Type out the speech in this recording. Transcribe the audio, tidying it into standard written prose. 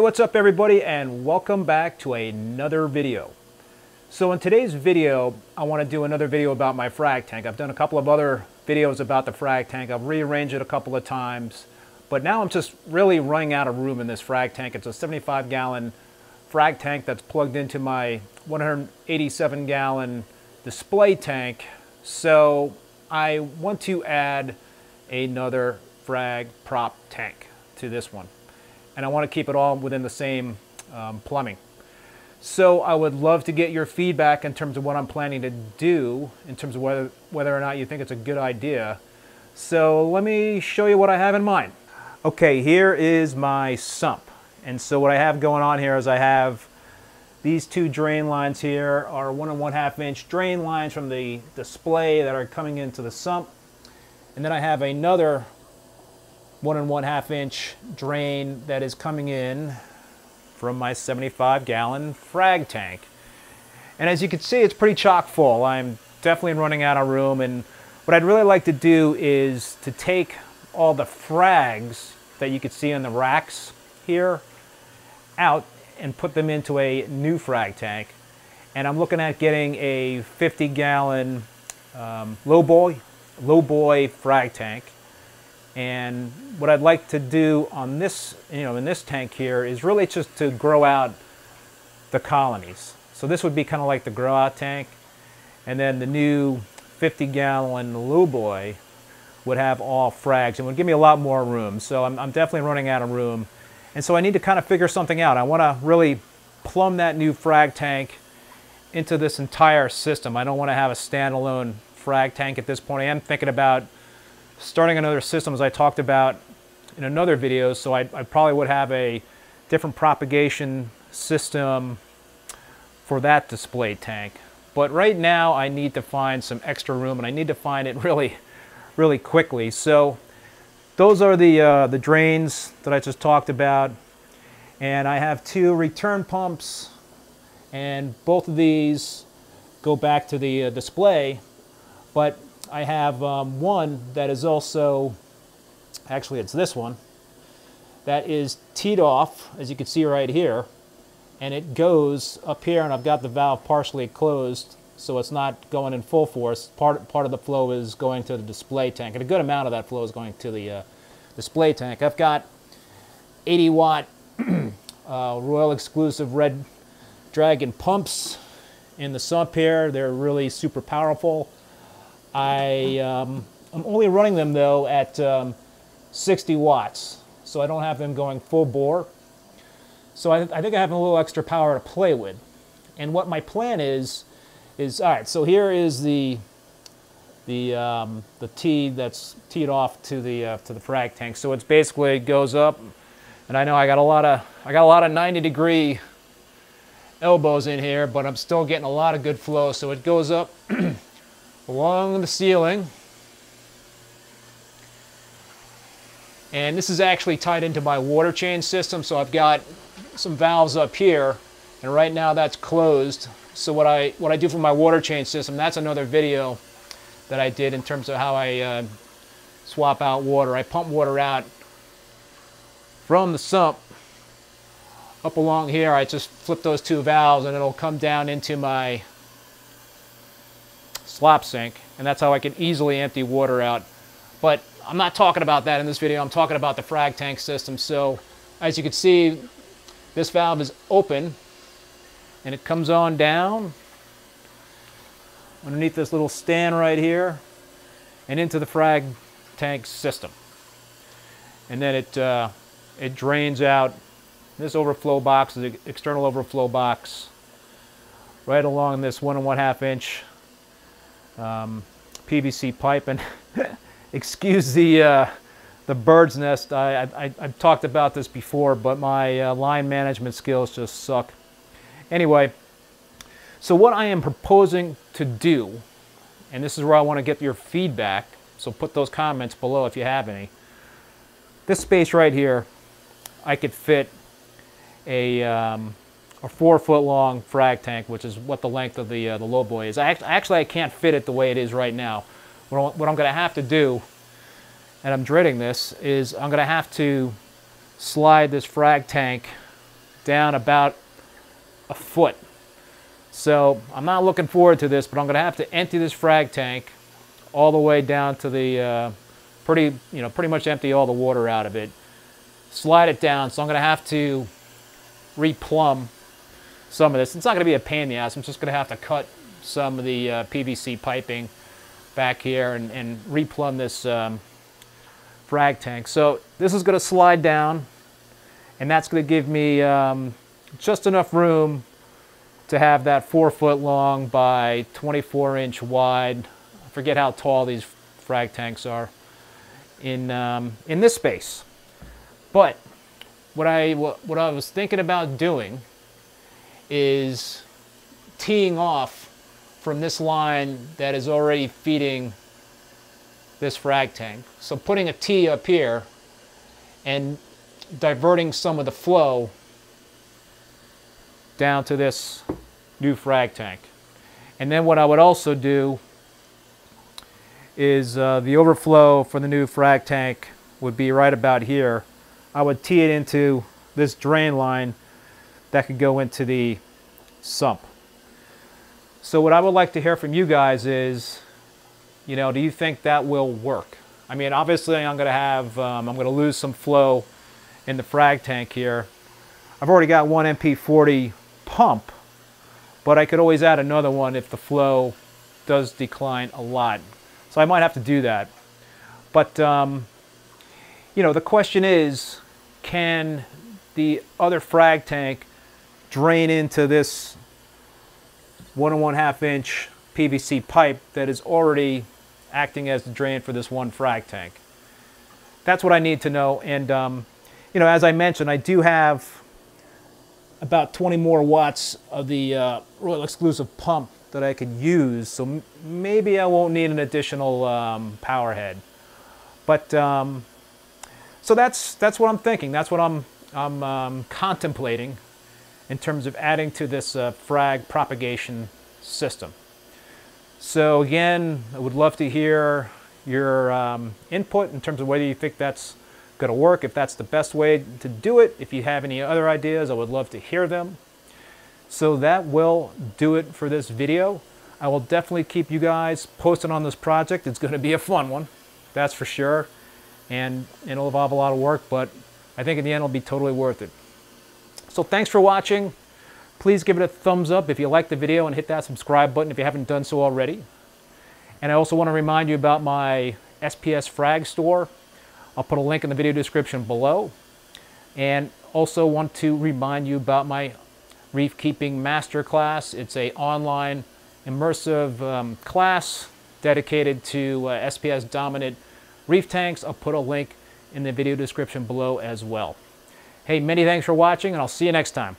what's up everybody, and welcome back to another video. So in today's video, I want to do another video about my frag tank. I've done a couple of other videos about the frag tank. I've rearranged it a couple of times, but now I'm just really running out of room in this frag tank. It's a 75-gallon frag tank that's plugged into my 187-gallon display tank. So I want to add another frag prop tank to this one. And I want to keep it all within the same plumbing. So I would love to get your feedback in terms of what I'm planning to do, in terms of whether or not you think it's a good idea. So let me show you what I have in mind. Okay, here is my sump. And so what I have going on here is I have these two drain lines here are 1 1/2 inch drain lines from the display that are coming into the sump. And then I have another 1 1/2 inch drain that is coming in from my 75-gallon frag tank. And as you can see, it's pretty chock full. I'm definitely running out of room, and what I'd really like to do is to take all the frags that you can see on the racks here out and put them into a new frag tank. And I'm looking at getting a 50-gallon low boy frag tank. And what I'd like to do on this, in this tank here, is really just to grow out the colonies. So this would be kind of like the grow out tank, and then the new 50-gallon low boy would have all frags and would give me a lot more room. So I'm definitely running out of room, and so I need to kind of figure something out. I want to really plumb that new frag tank into this entire system. I don't want to have a standalone frag tank at this point. I am thinking about starting another system, as I talked about in another video, so I probably would have a different propagation system for that display tank. But right now I need to find some extra room, and I need to find it really quickly. So those are the drains that I just talked about, and I have two return pumps, and both of these go back to the display, but I have one that is also, actually it's this one, that is teed off, as you can see right here, and it goes up here, and I've got the valve partially closed, so it's not going in full force. Part of the flow is going to the display tank, and a good amount of that flow is going to the display tank. I've got 80-watt Royal Exclusiv Red Dragon pumps in the sump here. They're really super powerful. I'm only running them though at 60 watts, so I don't have them going full bore. So I think I have a little extra power to play with. And what my plan is all right. So here is the tee that's teed off to the frag tank. So it's basically goes up, and I know I got a lot of 90-degree elbows in here, but I'm still getting a lot of good flow. So it goes up along the ceiling, and this is actually tied into my water change system. So I've got some valves up here, and right now that's closed. So what I do for my water change system, that's another video that I did in terms of how I swap out water. I pump water out from the sump up along here. I just flip those two valves, and it'll come down into my slop sink, and that's how I can easily empty water out. But I'm not talking about that in this video. I'm talking about the frag tank system. So as you can see, this valve is open, and it comes on down underneath this little stand right here and into the frag tank system. And then it drains out. This overflow box is an external overflow box right along this 1 1/2 inch PVC pipe. And excuse the bird's nest. I've talked about this before, but my line management skills just suck. Anyway, so what I am proposing to do, and this is where I want to get your feedback, so put those comments below if you have any. This space right here, I could fit a 4-foot long frag tank, which is what the length of the low boy is. Actually, I can't fit it the way it is right now. What I'm going to have to do, and I'm dreading this, is I'm going to have to slide this frag tank down about a foot. So I'm not looking forward to this, but I'm going to have to empty this frag tank all the way down to the pretty much empty all the water out of it. Slide it down. So I'm going to have to replumb some of this. It's not going to be a pain in the ass. I'm just going to have to cut some of the PVC piping back here and replumb this frag tank. So this is going to slide down, and that's going to give me just enough room to have that 4-foot long by 24-inch wide. I forget how tall these frag tanks are in this space. But what I was thinking about doing is teeing off from this line that is already feeding this frag tank. So putting a tee up here and diverting some of the flow down to this new frag tank. And then what I would also do is the overflow for the new frag tank would be right about here. I would tee it into this drain line that could go into the sump. So what I would like to hear from you guys is, you know, do you think that will work? I mean, obviously I'm going to have, I'm going to lose some flow in the frag tank here. I've already got one MP40 pump, but I could always add another one if the flow does decline a lot. So I might have to do that. But, you know, the question is, can the other frag tank drain into this 1 1/2 inch PVC pipe that is already acting as the drain for this one frag tank? That's what I need to know. And, you know, as I mentioned, I do have about 20 more watts of the Royal Exclusiv pump that I could use, so maybe I won't need an additional power head. But so that's what I'm thinking. That's what I'm contemplating in terms of adding to this frag propagation system. So again, I would love to hear your input in terms of whether you think that's going to work, if that's the best way to do it. If you have any other ideas, I would love to hear them. So that will do it for this video. I will definitely keep you guys posted on this project. It's going to be a fun one, that's for sure. And it'll involve a lot of work, but I think in the end it'll be totally worth it. So thanks for watching. Please give it a thumbs up if you liked the video and hit that subscribe button if you haven't done so already. And I also want to remind you about my SPS Frag store. I'll put a link in the video description below. And also want to remind you about my Reef Keeping Masterclass. It's an online immersive class dedicated to SPS dominant reef tanks. I'll put a link in the video description below as well. Hey, many thanks for watching, and I'll see you next time.